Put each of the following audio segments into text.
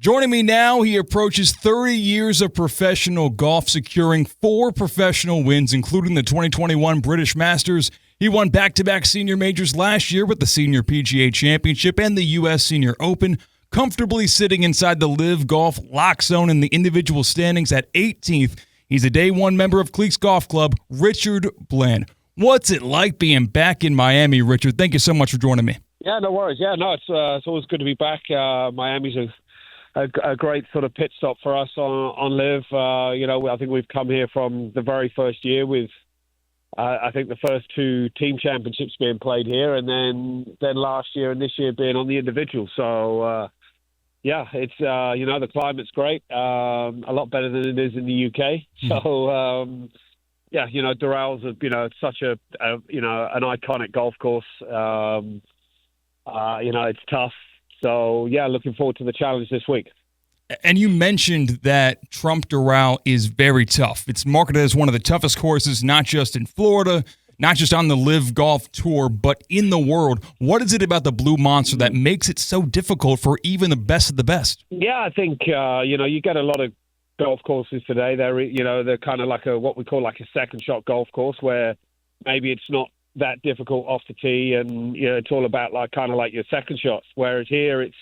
Joining me now, he approaches 30 years of professional golf, securing 4 professional wins, including the 2021 British Masters. He won back-to-back senior majors last year with the Senior PGA Championship and the U.S. Senior Open, comfortably sitting inside the LIV Golf lock zone in the individual standings at 18th. He's a day one member of Cleeks Golf Club, Richard Bland. What's it like being back in Miami, Richard? Thank you so much for joining me. Yeah, no worries. Yeah, no, it's always good to be back. Miami's a great sort of pit stop for us on LIV. I think we've come here from the very first year with, I think, the first 2 team championships being played here, and then last year and this year being on the individual. So, it's, the climate's great, a lot better than it is in the UK. So, Doral is, such an iconic golf course. It's tough. So, looking forward to the challenge this week. And you mentioned that Trump Doral is very tough. It's marketed as one of the toughest courses, not just in Florida, not just on the LIV Golf Tour, but in the world. What is it about the Blue Monster that makes it so difficult for even the best of the best? Yeah, I think, you get a lot of golf courses today. They're kind of like what we call like a second shot golf course, where maybe it's not that difficult off the tee, and it's all about kind of like your second shots. Whereas here, it's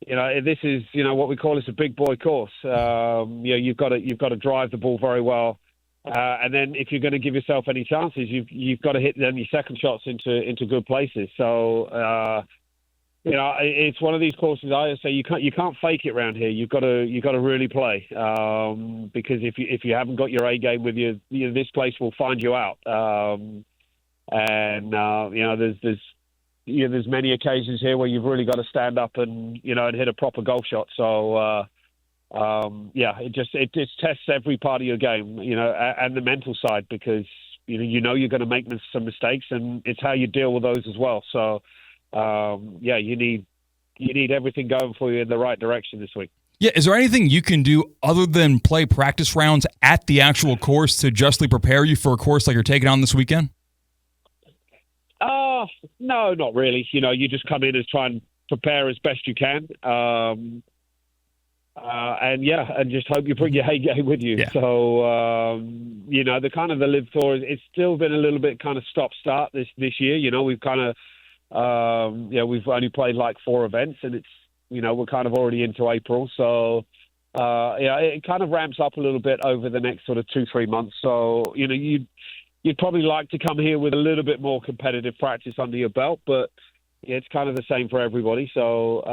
this is what we call a big boy course. You've got to drive the ball very well, and then if you're going to give yourself any chances, you've got to hit them your second shots into good places. So it's one of these courses. I say you can't fake it around here. You've got to really play, because if you haven't got your A game with you, this place will find you out. There's many occasions here where you've really got to stand up and hit a proper golf shot. So it just tests every part of your game, and the mental side, because you're going to make some mistakes, and it's how you deal with those as well. So you need everything going for you in the right direction this week. Yeah, is there anything you can do other than play practice rounds at the actual course to justly prepare you for a course like you're taking on this weekend? No, not really. You just come in and try and prepare as best you can. And just hope you bring your A game with you. Yeah. So, the kind of the LIV Tour, it's still been a little bit kind of stop-start this year. We've kind of, we've only played like 4 events, and it's, we're kind of already into April. So, it kind of ramps up a little bit over the next sort of 2-3 months. So, you'd probably like to come here with a little bit more competitive practice under your belt, but it's kind of the same for everybody. So,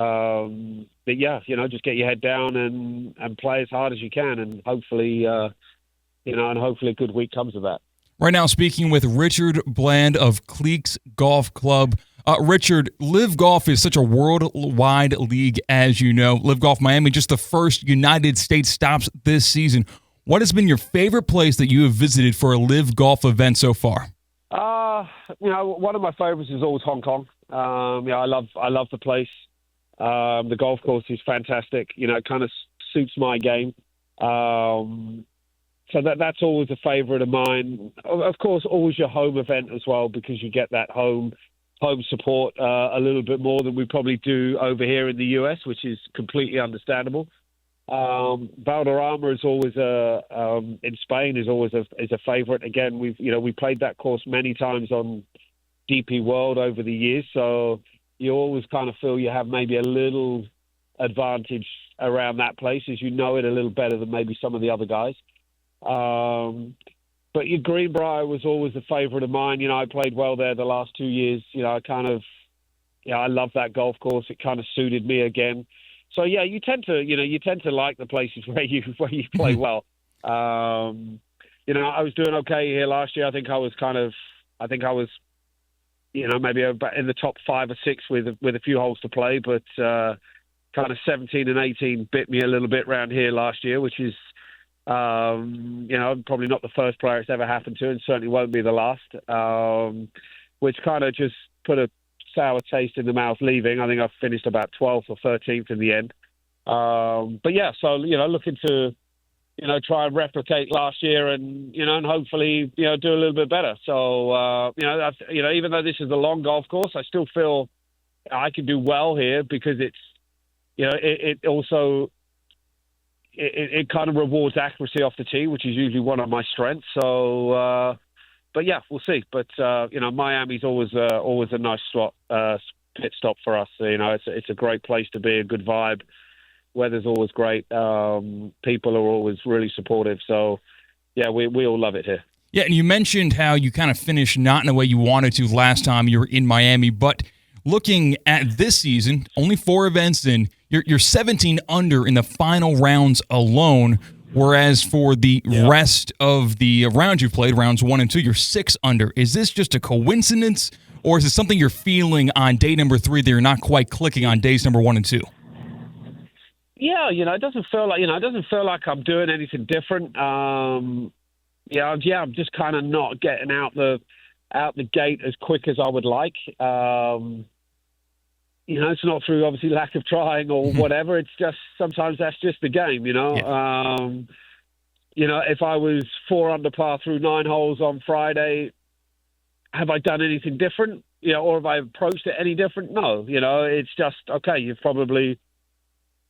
just get your head down and play as hard as you can, and hopefully, hopefully a good week comes of that. Right now, speaking with Richard Bland of Cleeks Golf Club. Richard, LIV Golf is such a worldwide league, as you know. LIV Golf Miami, just the first United States stops this season. What has been your favorite place that you have visited for a LIV Golf event so far? One of my favorites is always Hong Kong. I love the place. The golf course is fantastic. It kind of suits my game. So that's always a favorite of mine. Of course, always your home event as well, because you get that home support a little bit more than we probably do over here in the US, which is completely understandable. Valderrama is always in Spain is always a favorite. Again, we played that course many times on DP World over the years, so you always kind of feel you have maybe a little advantage around that place, as you know it a little better than maybe some of the other guys. But your Greenbrier was always a favorite of mine. I played well there the last 2 years. I love that golf course. It kind of suited me again. So you tend to like the places where you play well. I was doing okay here last year. I think I was maybe about in the top 5 or 6 with a few holes to play, but kind of 17 and 18 bit me a little bit around here last year, which is probably not the first player it's ever happened to, and certainly won't be the last. Which kind of just put a sour taste in the mouth leaving. I think I finished about 12th or 13th in the end. So looking to try and replicate last year and hopefully do a little bit better. So even though this is a long golf course, I still feel I can do well here because it's it also it kind of rewards accuracy off the tee, which is usually one of my strengths. So, but yeah, we'll see. But Miami's always a nice pit stop for us. It's a great place to be, a good vibe. Weather's always great. People are always really supportive. So, yeah, we all love it here. Yeah, and you mentioned how you kind of finished not in the way you wanted to last time you were in Miami, but looking at this season, only 4 events in, you're 17 under in the final rounds alone, whereas for the rest of the rounds you've played, rounds 1 and 2, you're 6 under. Is this just a coincidence, or is it something you're feeling on day number 3 that you're not quite clicking on days number 1 and 2? Yeah, it doesn't feel like I'm doing anything different. I'm just kind of not getting out the gate as quick as I would like. It's not through obviously lack of trying or whatever. It's just sometimes that's just the game. If I was 4 under par through 9 holes on Friday, have I done anything different? Or have I approached it any different? No. It's just okay. You've probably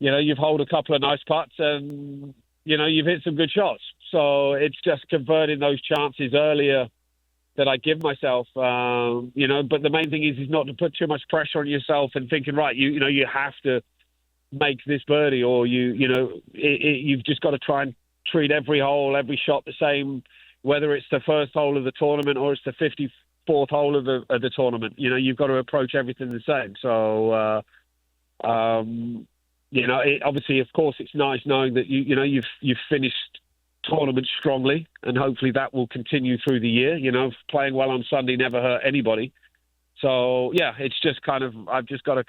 you've holed a couple of nice putts and, you've hit some good shots. So it's just converting those chances earlier that I give myself, but the main thing is not to put too much pressure on yourself and thinking, right, you have to make this birdie, or you've just got to try and treat every hole, every shot the same, whether it's the first hole of the tournament or it's the 54th hole of the tournament. You've got to approach everything the same. So, obviously, of course, it's nice knowing that you've finished tournament strongly, and hopefully that will continue through the year. Playing well on Sunday never hurt anybody. So yeah, it's just I've just got to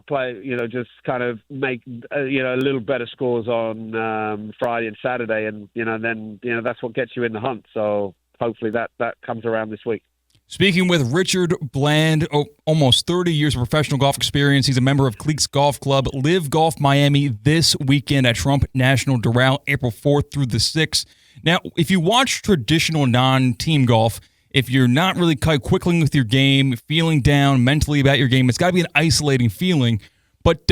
play. Just kind of make a little better scores on Friday and Saturday, and then that's what gets you in the hunt. So hopefully that comes around this week. Speaking with Richard Bland, almost 30 years of professional golf experience. He's a member of Cleeks Golf Club, LIV Golf Miami this weekend at Trump National Doral, April 4th through the 6th. Now, if you watch traditional non-team golf, if you're not really quite quickling with your game, feeling down mentally about your game, it's got to be an isolating feeling. But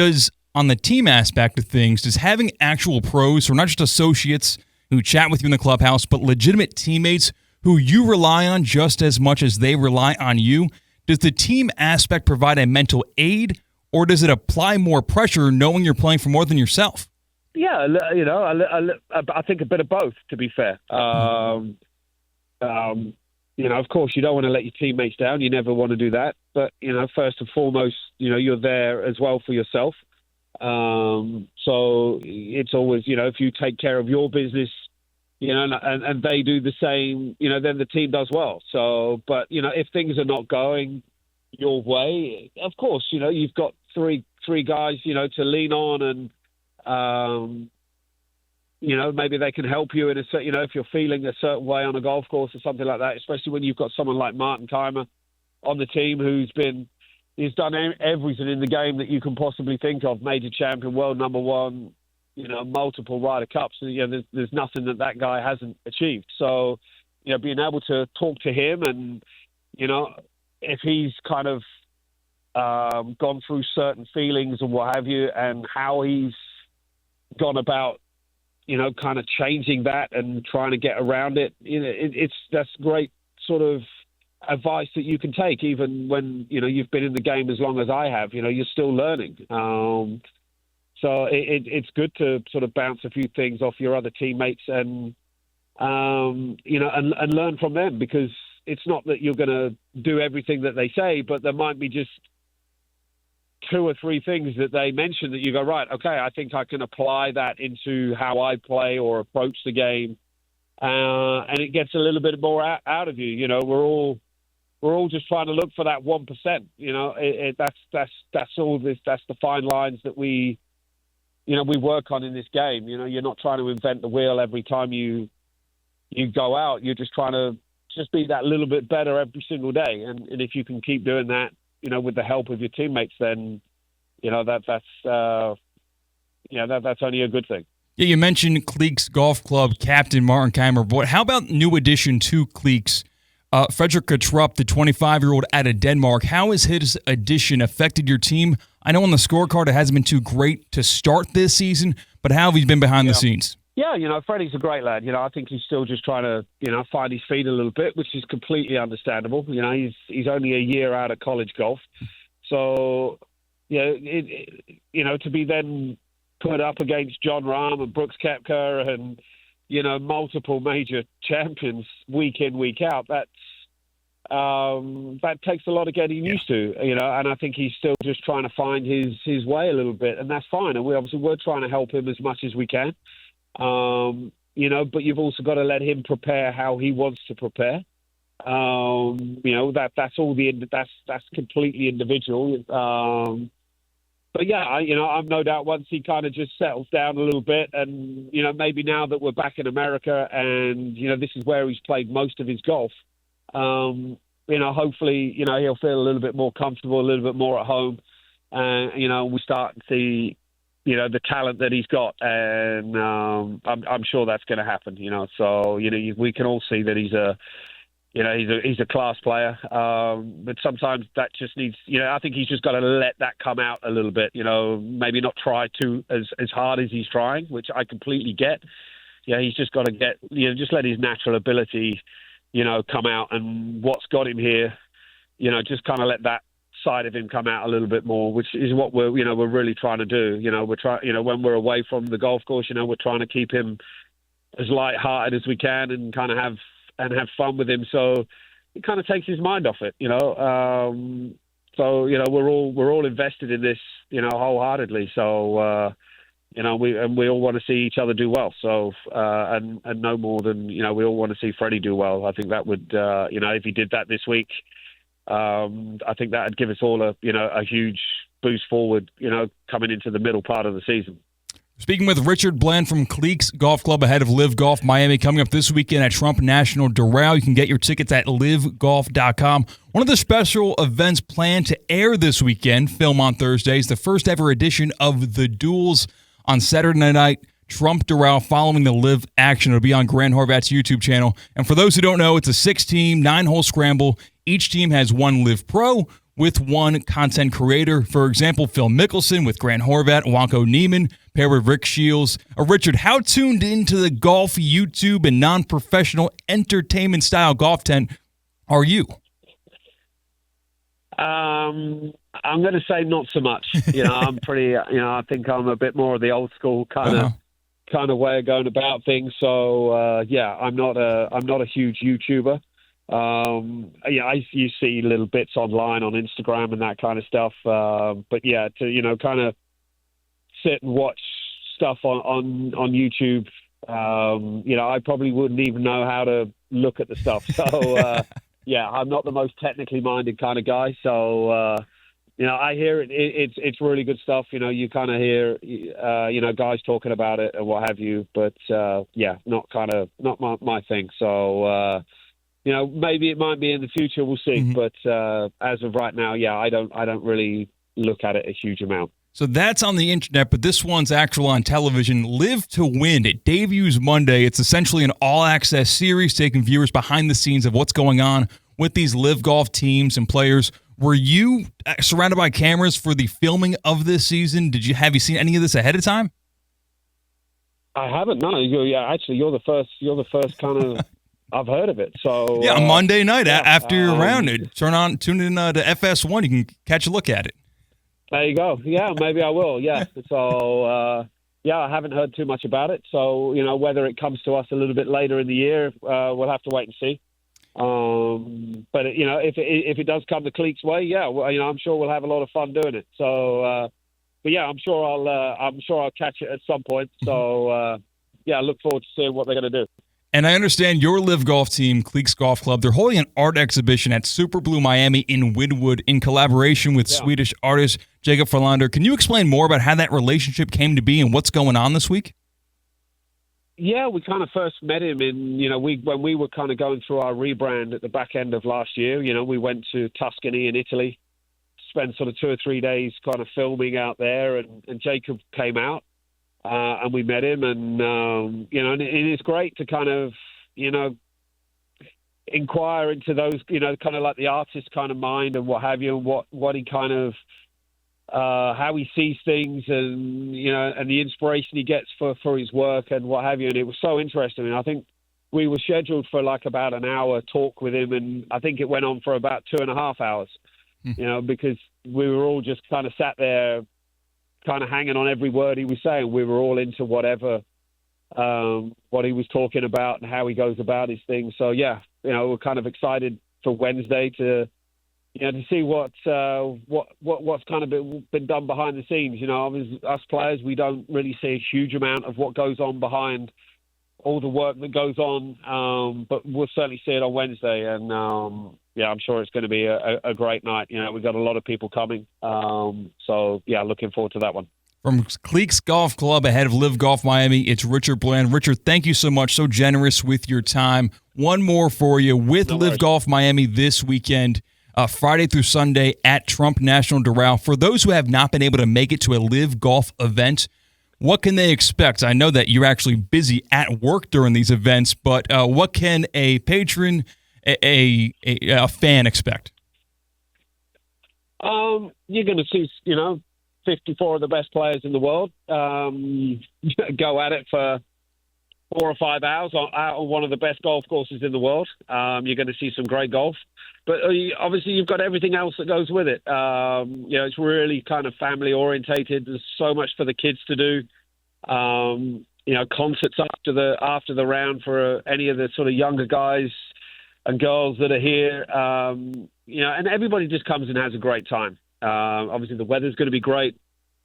on the team aspect of things, does having actual pros, who are not just associates who chat with you in the clubhouse, but legitimate teammates who you rely on just as much as they rely on you, does the team aspect provide a mental aid, or does it apply more pressure knowing you're playing for more than yourself? Yeah, I think a bit of both, to be fair. Of course, you don't want to let your teammates down. You never want to do that. But, first and foremost, you're there as well for yourself. So it's always, if you take care of your business, and they do the same, then the team does well. So, but, if things are not going your way, of course, you've got three guys, to lean on, and, maybe they can help you in a certain, if you're feeling a certain way on a golf course or something like that, especially when you've got someone like Martin Keimer on the team he's done everything in the game that you can possibly think of, major champion, world number 1, multiple Ryder Cups. There's nothing that guy hasn't achieved. So, being able to talk to him and, if he's kind of gone through certain feelings and what have you, and how he's gone about, kind of changing that and trying to get around it, that's great sort of advice that you can take, even when, you've been in the game as long as I have. You're still learning. So it's good to sort of bounce a few things off your other teammates and learn from them, because it's not that you're going to do everything that they say, but there might be just 2 or 3 things that they mention that you go, right, okay, I think I can apply that into how I play or approach the game, and it gets a little bit more out of you. We're all just trying to look for that 1%. That's all this. That's the fine lines that we work on in this game. You're not trying to invent the wheel every time you go out. You're just trying to just be that little bit better every single day. And if you can keep doing that, with the help of your teammates, then, that's only a good thing. Yeah, you mentioned Cleeks Golf Club captain Martin Keimer, but how about new addition to Cleeks, Frederik Kjettrup, the 25-year-old out of Denmark, how has his addition affected your team? I know on the scorecard it hasn't been too great to start this season, but how have you been behind the scenes? Yeah, Freddie's a great lad. I think he's still just trying to, find his feet a little bit, which is completely understandable. He's only a year out of college golf. So, to be then put up against John Rahm and Brooks Koepka and, multiple major champions week in, week out, that takes a lot of getting used to, and I think he's still just trying to find his way a little bit, and that's fine. And we're trying to help him as much as we can, but you've also got to let him prepare how he wants to prepare. That's completely individual. But yeah, I'm no doubt once he kind of just settles down a little bit, and maybe now that we're back in America, and this is where he's played most of his golf. Hopefully, he'll feel a little bit more comfortable, a little bit more at home, and we start to see, the talent that he's got, and I'm sure that's going to happen. So we can all see that he's a class player, but sometimes that just needs, I think he's just got to let that come out a little bit, maybe not try to as hard as he's trying, which I completely get. He's just got to get, just let his natural ability, come out, and what's got him here, just kind of let that side of him come out a little bit more, which is what we're really trying to do. We're trying, when we're away from the golf course, we're trying to keep him as light-hearted as we can and kind of have fun with him, so it kind of takes his mind off it, So we're all invested in this, wholeheartedly. So we all want to see each other do well. So and no more than we all want to see Freddie do well. I think that would if he did that this week, I think that would give us all a huge boost forward, coming into the middle part of the season. Speaking with Richard Bland from Cleeks Golf Club ahead of LIV Golf Miami coming up this weekend at Trump National Doral. You can get your tickets at livegolf.com. One of the special events planned to air this weekend, film on Thursday, is the first ever edition of The Duels on Saturday night. Trump Doral following the LIV action. It'll be on Grant Horvat's YouTube channel. And for those who don't know, it's a 6-team, 9-hole scramble. Each team has one LIV Pro with one content creator. For example, Phil Mickelson with Grant Horvat, Wanko Neiman, paired with Rick Shields. Richard, how tuned into the golf, YouTube, and non-professional entertainment-style golf tent are you? I'm going to say not so much. I'm pretty. I think I'm a bit more of the old school kind of way of going about things. So I'm not a huge YouTuber. You see little bits online on Instagram and that kind of stuff. But yeah, to kind of sit and watch stuff on YouTube. I probably wouldn't even know how to look at the stuff. So I'm not the most technically minded kind of guy. So I hear it's really good stuff. You kind of hear guys talking about it and what have you. But not my thing. So. Maybe it might be in the future. We'll see. Mm-hmm. But as of right now, I don't really look at it a huge amount. So that's on the internet, but this one's actual on television. Live to Win. It debuts Monday. It's essentially an all-access series taking viewers behind the scenes of what's going on with these LIV Golf teams and players. Were you surrounded by cameras for the filming of this season? Have you seen any of this ahead of time? I haven't. No. Actually, you're the first kind of. I've heard of it. So on Monday night after you're around it, tune in to FS1. You can catch a look at it. There you go. Yeah, maybe I will. Yeah. So I haven't heard too much about it. So whether it comes to us a little bit later in the year, we'll have to wait and see. But if it does come the Cleeks way, I'm sure we'll have a lot of fun doing it. So, I'm sure I'll catch it at some point. So I look forward to seeing what they're going to do. And I understand your LIV Golf team, Cleeks Golf Club, they're holding an art exhibition at Super Blue Miami in Wynwood in collaboration with Swedish artist Jacob Frlander. Can you explain more about how that relationship came to be and what's going on this week? Yeah, we kind of first met him when we were kind of going through our rebrand at the back end of last year. We went to Tuscany in Italy, spent sort of 2 or 3 days kind of filming out there, and Jacob came out. And we met him, and and it's great to kind of, inquire into those, kind of like the artist kind of mind and what have you, and what he kind of, how he sees things, and and the inspiration he gets for his work and what have you. And it was so interesting. I think we were scheduled for like about an hour talk with him, and I think it went on for about 2.5 hours. Because we were all just kind of sat there, kind of hanging on every word he was saying. We were all into whatever, what he was talking about and how he goes about his things. So yeah, we're kind of excited for Wednesday to see what's kind of been done behind the scenes. Us players, we don't really see a huge amount of what goes on behind all the work that goes on, but we'll certainly see it on Wednesday. And I'm sure it's going to be a great night. We've got a lot of people coming, so yeah, looking forward to that one. From Cleeks Golf Club ahead of LIV Golf Miami, it's Richard Bland. Richard, thank you so much. So generous with your time. One more for you with LIV Golf Miami this weekend, Friday through Sunday at Trump National Doral. For those who have not been able to make it to a LIV Golf event, what can they expect? I know that you're actually busy at work during these events, but what can a patron, a fan expect? You're going to see, 54 of the best players in the world go at it for 4 or 5 hours out on one of the best golf courses in the world. You're going to see some great golf. But obviously you've got everything else that goes with it. It's really kind of family orientated. There's so much for the kids to do. Concerts after the round for any of the sort of younger guys and girls that are here. And everybody just comes and has a great time. Obviously the weather's going to be great.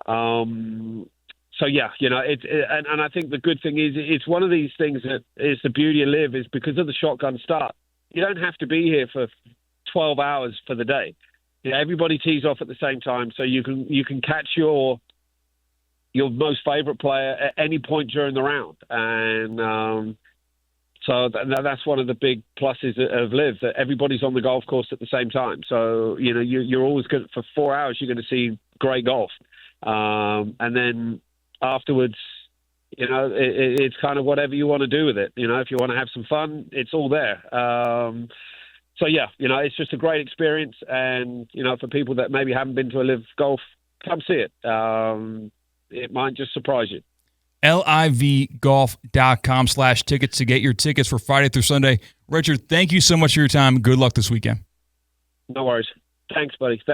So yeah, and I think the good thing is it's one of these things that is the beauty of LIV is because of the shotgun start. You don't have to be here for 12 hours for the day. Everybody tees off at the same time, so you can catch your most favorite player at any point during the round, and so that's one of the big pluses of LIV, that everybody's on the golf course at the same time. So you're always good for 4 hours. You're going to see great golf, and then afterwards, it's kind of whatever you want to do with it. If you want to have some fun, it's all there. So yeah, it's just a great experience, and for people that maybe haven't been to a LIV Golf, come see it. It might just surprise you. LIVgolf.com/tickets to get your tickets for Friday through Sunday. Richard, thank you so much for your time. Good luck this weekend. No worries. Thanks, buddy. Thanks.